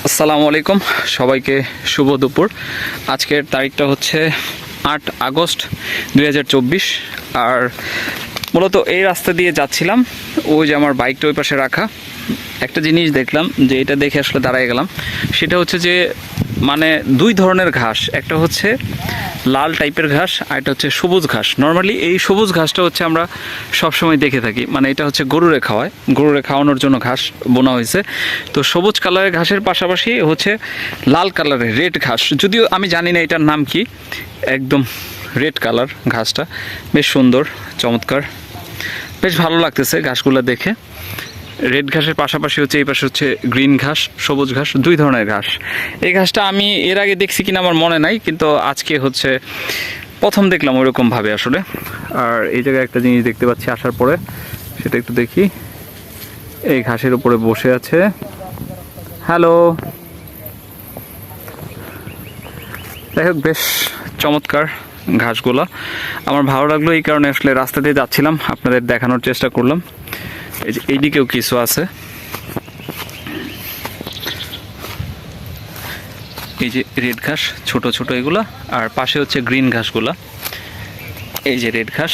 আসসালামু আলাইকুম সবাইকে শুভ দুপুর। আজকের তারিখটা হচ্ছে 8 আগস্ট 2024। আর মূলত এই রাস্তা দিয়ে যাচ্ছিলাম, ওই যে আমার বাইকটা ওই পাশে রাখা। একটা জিনিস দেখলাম, যে এটা দেখে আসলে দাঁড়ায় গেলাম। সেটা হচ্ছে যে মানে দুই ধরনের ঘাস, একটা হচ্ছে লাল টাইপের ঘাস আর এটা হচ্ছে সবুজ ঘাস। নর্মালি এই সবুজ ঘাসটা হচ্ছে আমরা সবসময় দেখে থাকি, মানে এটা হচ্ছে গরুরে খাওয়ায়, গরুরে খাওয়ানোর জন্য ঘাস বোনা হয়েছে। তো সবুজ কালারের ঘাসের পাশাপাশি হচ্ছে লাল কালারের রেড ঘাস, যদিও আমি জানি না এটার নাম কি। একদম রেড কালার ঘাসটা, বেশ সুন্দর চমৎকার, বেশ ভালো লাগতেছে ঘাসগুলো দেখে। রেড ঘাসের পাশাপাশি হচ্ছে এই পাশে হচ্ছে গ্রিন ঘাস, সবুজ ঘাস, দুই ধরনের ঘাস। এই ঘাসটা আমি এর আগে দেখছি কিনা আমার মনে নাই, কিন্তু আজকে হচ্ছে প্রথম দেখলাম ওইরকমভাবে আসলে। আর এই জায়গায় একটা জিনিস দেখতে পাচ্ছি আসার পরে, সেটা একটু দেখি। এই ঘাসের উপরে বসে আছে, হ্যালো। যাই হোক, বেশ চমৎকার ঘাসগুলা। আমার ভালো লাগলো, এই কারণে আসলে রাস্তা দিয়ে যাচ্ছিলাম, আপনাদের দেখানোর চেষ্টা করলাম। এই যে এইদিকেও কিছু আছে, এই যে রেড ঘাস ছোট ছোট এগুলা, আর পাশে হচ্ছে গ্রিন ঘাসগুলা। এই যে রেড ঘাস,